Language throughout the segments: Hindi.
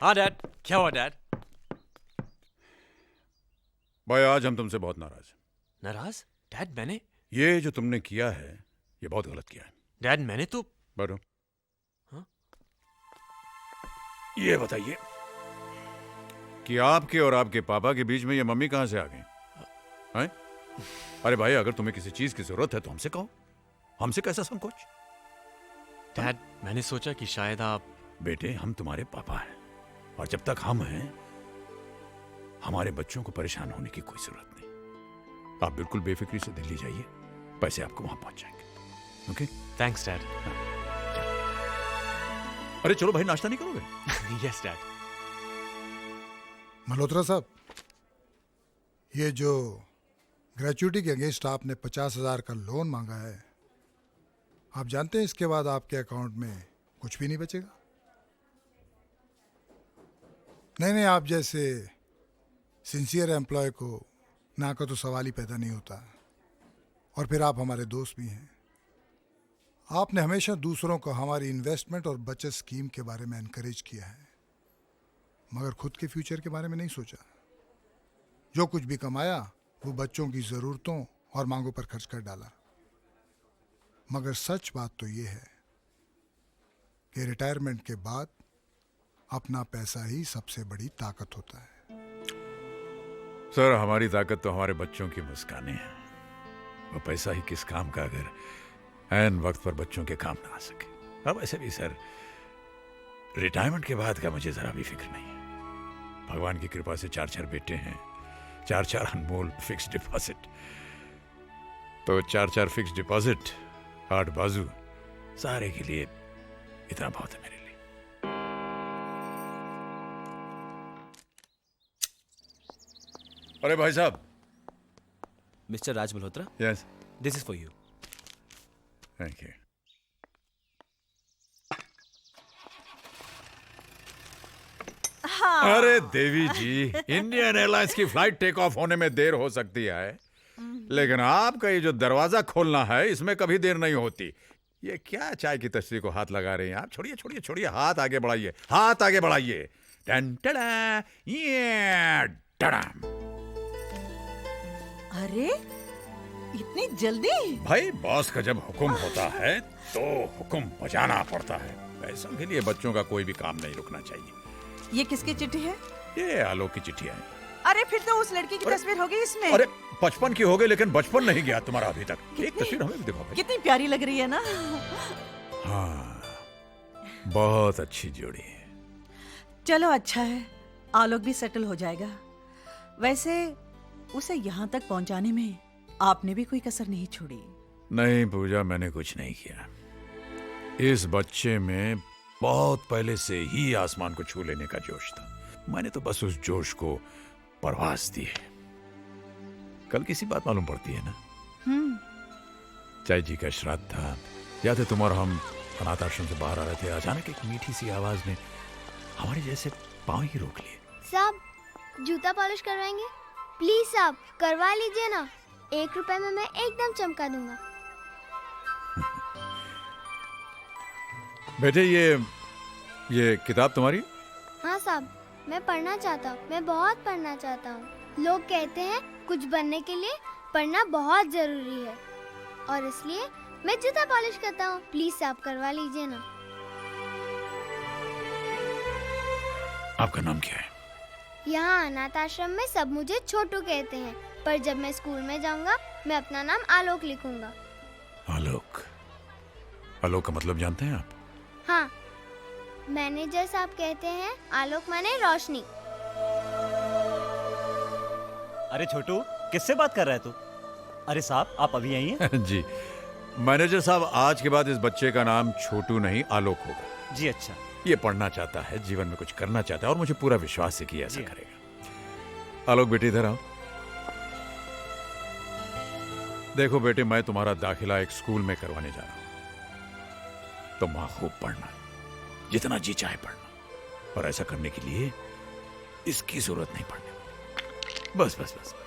हाँ डैड, क्या हुआ डैड? भाई आज हम तुमसे बहुत नाराज हैं। नाराज? डैड मैंने? ये जो तुमने किया है ये बहुत गलत किया है। डैड मैंने तो... बैठो। हाँ? ये बताइए कि आपके और आपके पापा के बीच में ये मम्मी कहां से आ गई? हैं? अरे भाई अगर तुम्हें किसी चीज की जरूरत है तो हमसे कहो, हमसे कैसा संकोच? डैड मैंने सोचा कि शायद आप... बेटे हम तुम्हारे पापा हैं और जब तक हम हैं हमारे बच्चों को परेशान होने की कोई जरूरत नहीं। आप बिल्कुल बेफिक्री से दिल्ली जाइए, पैसे आपको वहां पहुंच जाएंगे। ओके? Thanks dad. अरे चलो भाई, नाश्ता नहीं करोगे? Yes dad. मल्होत्रा साहब, ये जो ग्रेचुइटी के अगेंस्ट आपने 50,000 का लोन मांगा है, आप जानते हैं इसके बाद आपके अकाउंट में कुछ भी नहीं बचेगा। नहीं, आप जैसे सिंसियर एम्प्लॉय को ना का तो सवाल ही पैदा नहीं होता। और फिर आप हमारे दोस्त भी हैं। आपने हमेशा दूसरों को हमारी इन्वेस्टमेंट और बचत स्कीम के बारे में एनकरेज किया है, मगर खुद के फ्यूचर के बारे में नहीं सोचा। जो कुछ भी कमाया वो बच्चों की ज़रूरतों और मांगों पर खर्च कर डाला। मगर सच बात तो ये है कि रिटायरमेंट के बाद अपना पैसा ही सबसे बड़ी ताकत होता है। सर हमारी ताकत तो हमारे बच्चों की मुस्कानें हैं। वो पैसा ही किस काम का अगर ऐन वक्त पर बच्चों के काम ना आ सके। अब ऐसे भी सर रिटायरमेंट के बाद का मुझे जरा भी फिक्र नहीं है। भगवान की कृपा से 4 बेटे हैं, 4 अनमोल फिक्स डिपॉजिट। तो 4 फिक्स डिपॉजिट, 8 बाजू, सारे के लिए इतना बहुत है मेरे लिए। अरे भाई साहब। Mister Raj Malhotra, yes, this is for you. Thank you. हाँ। अरे देवी जी, इंडियन एयरलाइंस की फ्लाइट टेक ऑफ होने में देर हो सकती है, लेकिन आपका ये जो दरवाजा खोलना है इसमें कभी देर नहीं होती। ये क्या चाय की तस्वीर को हाथ लगा रहे हैं आप? छोड़िए छोड़िए छोड़िए, हाथ आगे बढ़ाइए, हाथ आगे बढ़ाइए। टन टड़ा, ये टड़ाम। अरे इतनी जल्दी? भाई बॉस का जब हुक्म होता है तो हुक्म बजाना पड़ता है। पैसों के लिए बच्चों का कोई भी काम नहीं रुकना चाहिए। ये किसकी चिट्ठी है? ये आलोक की चिट्ठी है। अरे फिर तो उस लड़की की तस्वीर होगी इसमें। अरे 55 की हो गई लेकिन बचपन नहीं गया तुम्हारा अभी तक। एक तस्वीर हमें भी दिखाओ भाई। कितनी प्यारी लग रही है ना। हाँ, बहुत अच्छी जोड़ी है। चलो अच्छा है, आलोक भी सेटल हो जाएगा। वैसे उसे यहाँ तक पहुँचाने में आपने भी कोई कसर नहीं छोड़ी। नहीं पूजा, मैंने कुछ नहीं किया। इस बच्चे में बहुत पहले से ही आसमान को छू लेने का जोश था। मैंने तो बस उस जोश को परवास दी है। कल किसी बात मालूम पड़ती है ना, चाय जी का श्राद्ध था, याद है तुम और हम अनाथ आश्रम से बाहर आ रहे थे, अचानक एक मीठी सी आवाज ने हमारे जैसे पांव ही रोक लिए। साहब जूता पॉलिश करवाएंगे? प्लीज साहब करवा लीजिए ना, 1 रुपए में मैं एकदम चमका दूंगा। बेटे ये किताब तुम्हारी? हाँ साहब, मैं पढ़ना चाहता हूँ, मैं बहुत पढ़ना चाहता हूँ। लोग कहते हैं कुछ बनने के लिए पढ़ना बहुत जरूरी है और इसलिए मैं जूता पॉलिश करता हूँ। प्लीज साहब करवा लीजिए ना। आपका नाम क्या है? यहाँ अनाथ आश्रम में सब मुझे छोटू कहते हैं, पर जब मैं स्कूल में जाऊँगा मैं अपना नाम आलोक लिखूंगा। आलोक? आलोक का मतलब जानते हैं आप? हाँ, मैनेजर साहब कहते हैं आलोक माने रोशनी। अरे छोटू, किससे बात कर रहा है तू? अरे साहब आप अभी आई हैं? जी मैनेजर साहब, आज के बाद इस बच्चे का नाम छोटू नहीं आलोक होगा। जी अच्छा। ये पढ़ना चाहता है, जीवन में कुछ करना चाहता है और मुझे पूरा विश्वास है कि ऐसा करेगा। आलोक बेटे इधर आओ। देखो बेटे, मैं तुम्हारा दाखिला एक स्कूल में करवाने जा रहा हूं। तो मां खूब पढ़ना, जितना जी चाहे पढ़ना, और ऐसा करने के लिए इसकी जरूरत नहीं पड़ने वाली। बस बस बस बस।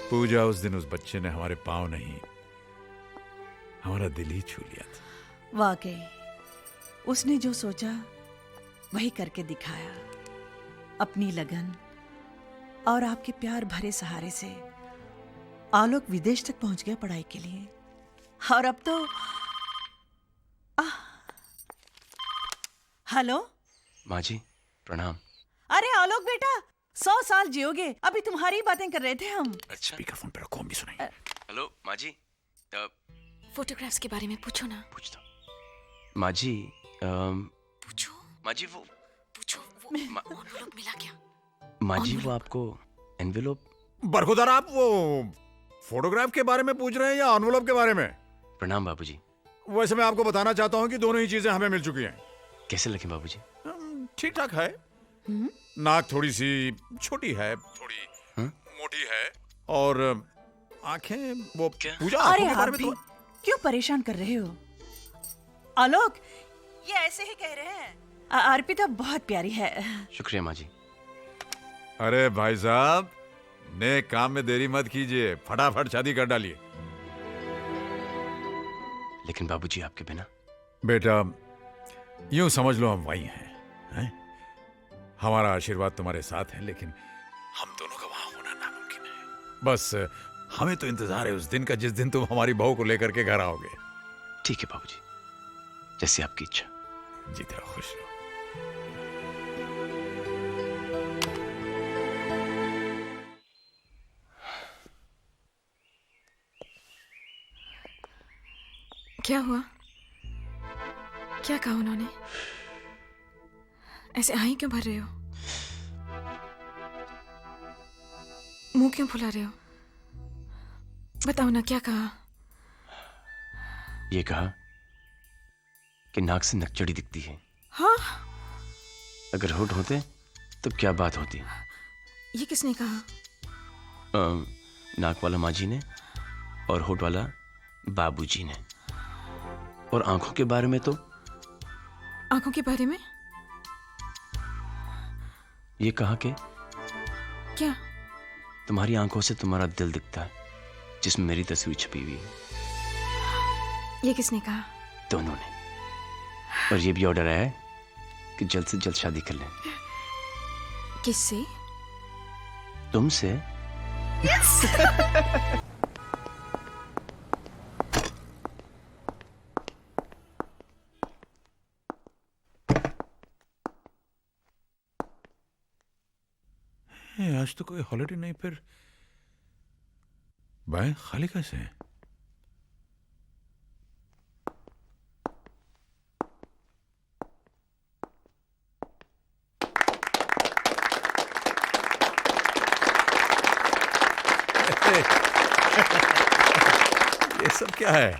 पूजा, उस दिन उस बच्चे ने हमारे पांव नहीं हमारा दिल ही छू लिया था। वाकई उसने जो सोचा वही करके दिखाया। अपनी लगन और आपके प्यार भरे सहारे से आलोक विदेश तक पहुंच गया पढ़ाई के लिए। और अब तो हेलो माँ जी प्रणाम। अरे आलोक बेटा, 100 साल जियोगे। अभी तुम्हारी बातें कर रहे थे हम। अच्छा स्पीकर फोन पे रखो, हम भी सुनाएंगे। हेलो माँ जी। फोटोग्राफ्स के बारे में पूछो ना। पूछता माँ जी। पूछो माँ जी वो एनवेलप मिला क्या? माँ जी वो आपको एनवेलप। बरखुदार, आप वो फोटोग्राफ के बारे में पूछ रहे हैं या एनवेलप के बारे में? प्रणाम बाबूजी। वैसे मैं आपको बताना चाहता हूँ कि दोनों ही चीजें हमें मिल चुकी हैं। कैसे लगे बाबूजी? ठीक ठाक है। नाक थोड़ी सी छोटी है, थोड़ी मोटी है, और आंखें वो क्या? पूजा अरे आंखों के आप बारे में भी तो क्यों परेशान कर रहे हो? आलोक ये ऐसे ही कह रहे हैं। अर्पिता बहुत प्यारी है। शुक्रिया माँ जी। अरे भाई साहब, नेक काम में देरी मत कीजिए, फटाफट शादी कर डालिए। लेकिन बाबूजी आपके बिना। बेटा यूं समझ लो हम वही हैं? हमारा आशीर्वाद तुम्हारे साथ है, लेकिन हम दोनों का वहां होना नामुमकिन है। बस हमें तो इंतजार है उस दिन का जिस दिन तुम हमारी बहू को लेकर के घर आओगे। ठीक है बाबूजी, जैसे आपकी इच्छा। जीते रहो, खुश रहो। क्या हुआ? क्या कहा उन्होंने? ऐसे आही क्यों भर रहे हो? मुंह क्यों फुला रहे हो? बताओ ना, क्या कहा? ये कहा कि नाक से नकचड़ी दिखती है। हाँ? अगर होठ होते तो क्या बात होती? ये किसने कहा? नाक वाला माँ जी ने और होठ वाला बाबूजी ने। और आंखों के बारे में तो आंखों के बारे में ये कहा कि क्या? तुम्हारी आंखों से तुम्हारा दिल दिखता है, जिसमें मेरी तस्वीर छपी हुई है। ये किसने कहा? दोनों ने। और ये भी ऑर्डर आया है कि जल्द से जल्द शादी कर लें। किससे? तुमसे। आज तो कोई हॉलिडे नहीं, फिर बैंक खाली कैसे है? ये सब क्या है?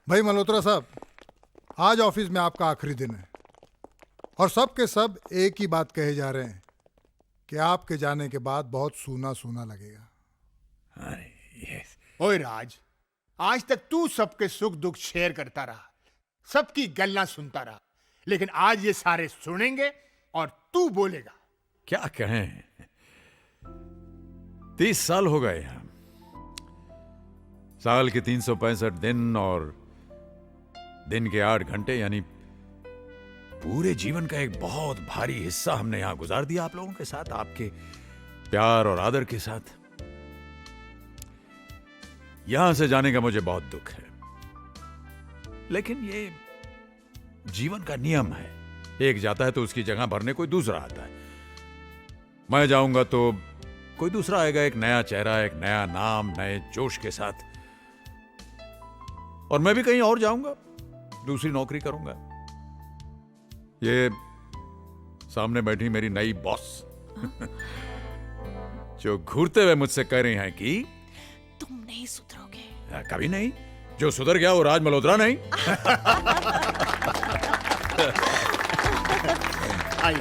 भाई मल्होत्रा साहब, आज ऑफिस में आपका आखिरी दिन है और सब के सब एक ही बात कहे जा रहे हैं कि आपके जाने के बाद बहुत सूना सूना लगेगा। ओए राज, आज तक तू सबके सुख दुख शेयर करता रहा, सबकी गल्ला सुनता रहा, लेकिन आज ये सारे सुनेंगे और तू बोलेगा। क्या कहें, 30 साल हो गए हम। साल के 365 दिन और दिन के 8 घंटे, यानी पूरे जीवन का एक बहुत भारी हिस्सा हमने यहां गुजार दिया आप लोगों के साथ, आपके प्यार और आदर के साथ। यहां से जाने का मुझे बहुत दुख है, लेकिन ये जीवन का नियम है। एक जाता है तो उसकी जगह भरने कोई दूसरा आता है। मैं जाऊंगा तो कोई दूसरा आएगा, एक नया चेहरा, एक नया नाम, नए जोश के साथ। और मैं भी कहीं और जाऊंगा, दूसरी नौकरी करूंगा। ये सामने बैठी मेरी नई बॉस जो घूरते हुए मुझसे कह रही हैं कि तुम नहीं सुधरोगे। कभी नहीं। जो सुधर गया वो राज मल्होत्रा नहीं।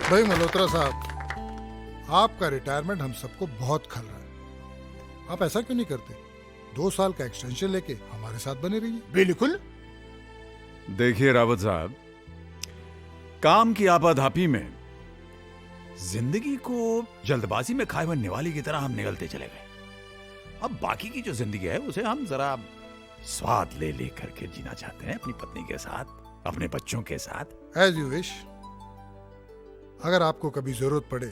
भाई मल्होत्रा साहब, आपका रिटायरमेंट हम सबको बहुत खल रहा है। आप ऐसा क्यों नहीं करते? 2 साल का एक्सटेंशन लेके हमारे साथ बने रहिए। बिल्कुल। देखिए रावत साहब, काम की आपाधापी में जिंदगी को जल्दबाजी में खाए हुए निवाले की तरह हम निकलते चले गए। अब बाकी की जो जिंदगी है उसे हम जरा स्वाद ले ले करके जीना चाहते हैं अपनी पत्नी के साथ, अपने बच्चों के साथ। As you wish. अगर आपको कभी जरूरत पड़े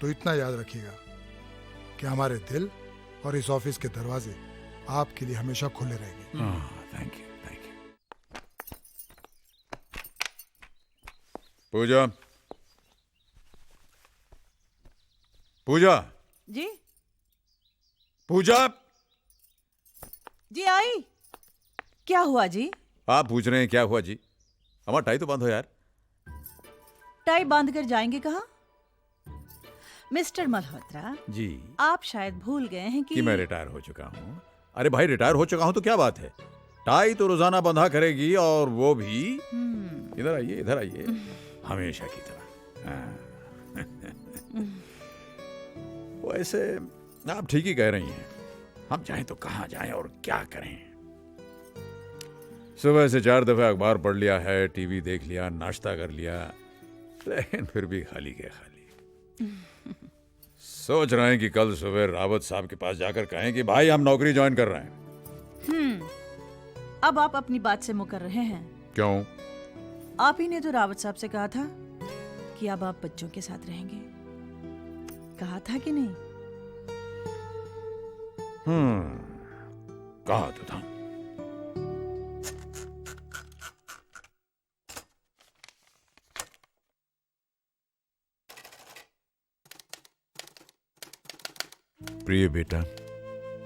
तो इतना याद रखिएगा कि हमारे दिल और इस ऑफिस के दरवाजे आपके लिए हमेशा खुले रहेंगे। Thank you, thank you. Puja, Puja, जी पूजा। जी आई। क्या हुआ जी? आप पूछ रहे हैं क्या हुआ जी? हमारा टाई तो बंद हो यार। टाई बांध कर जाएंगे कहाँ? मिस्टर मल्होत्रा, जी, आप शायद भूल गए हैं कि मैं रिटायर हो चुका हूँ। अरे भाई, रिटायर हो चुका हूँ तो क्या बात है, टाई तो रोजाना बंधा करेगी, और वो भी इधर आइए, इधर आइए, हमेशा की तरह। वैसे आप ठीक ही कह रही हैं, हम जाएं तो कहाँ जाएं और क्या करें। सुबह से 4 दफे अखबार पढ़ लिया है, टीवी देख लिया, नाश्ता कर लिया, लेकिन फिर भी खाली के खाली। सोच रहे हैं कि कल सुबह रावत साहब के पास जाकर कहें कि भाई हम नौकरी ज्वाइन कर रहे हैं। अब आप अपनी बात से मुकर रहे हैं। क्यों? आप ही ने तो रावत साहब से कहा था कि अब आप बच्चों के साथ रहेंगे। कहा था कि नहीं? कहा तो था। प्रिय बेटा,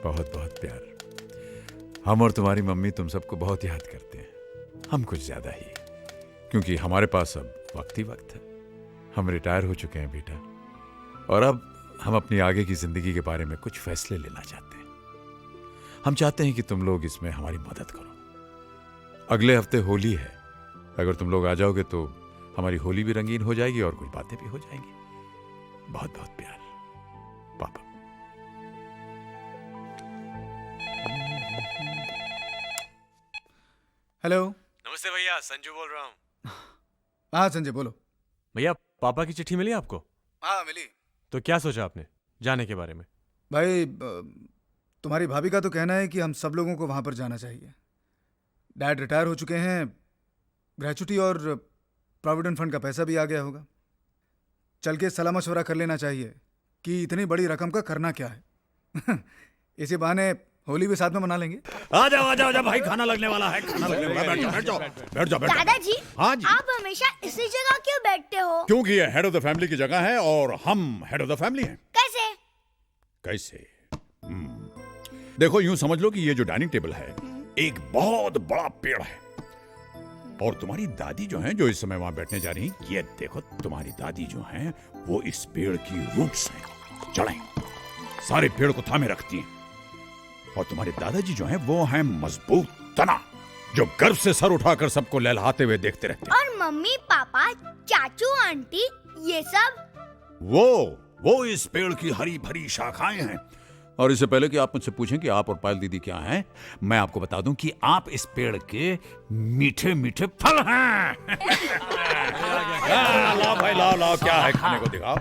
बहुत बहुत प्यार। हम और तुम्हारी मम्मी तुम सबको बहुत याद करते हैं, हम कुछ ज्यादा ही, क्योंकि हमारे पास अब वक्त ही वक्त है। हम रिटायर हो चुके हैं बेटा, और अब हम अपनी आगे की जिंदगी के बारे में कुछ फैसले लेना चाहते हैं। हम चाहते हैं कि तुम लोग इसमें हमारी मदद करो। अगले हफ्ते होली है, अगर तुम लोग आ जाओगे तो हमारी होली भी रंगीन हो जाएगी और कुछ बातें भी हो जाएंगी। बहुत बहुत प्यार, पापा। हेलो। नमस्ते भैया, संजू बोल रहा हूँ। हाँ संजय, बोलो। भैया, पापा की चिट्ठी मिली आपको? हाँ मिली। तो क्या सोचा आपने जाने के बारे में? भाई, तुम्हारी भाभी का तो कहना है कि हम सब लोगों को वहाँ पर जाना चाहिए। डैड रिटायर हो चुके हैं, ग्रेचुटी और प्रोविडेंट फंड का पैसा भी आ गया होगा। चल के सलाह मशवरा कर लेना चाहिए कि इतनी बड़ी रकम का करना क्या है। इसी बहाने होली भी साथ में मना लेंगे। आ जाओ आ जाओ भाई, खाना लगने वाला है, खाना लगने वाला है। बैठ जाओ, बैठ जाओ। दादाजी, हाँ जी। आप हमेशा इसी जगह क्यों बैठते हो? क्योंकि ये हेड ऑफ द फैमिली की जगह है और हम हेड ऑफ द फैमिली हैं। कैसे? कैसे? देखो, यूं समझ लो कि ये जो डाइनिंग टेबल है एक बहुत बड़ा पेड़ है, और तुम्हारी दादी जो हैं, जो इस समय वहां बैठने जा रही, ये देखो, तुम्हारी दादी जो हैं वो इस पेड़ की रूट्स हैं, जड़ें सारे पेड़ को थामे रखती हैं। और तुम्हारे दादाजी जो हैं वो हैं मजबूत तना, जो गर्व से सर उठाकर सबको लहलहाते हुए देखते रहते हैं। और मम्मी पापा चाचू आंटी ये सब? वो इस पेड़ की हरी भरी शाखाएं हैं। और इससे पहले कि आप मुझसे पूछें कि आप और पायल दीदी क्या हैं, मैं आपको बता दूं कि आप इस पेड़ के मीठे मीठे फल हैं। लाओ भाई, लाओ, क्या है खाने को दिखाओ।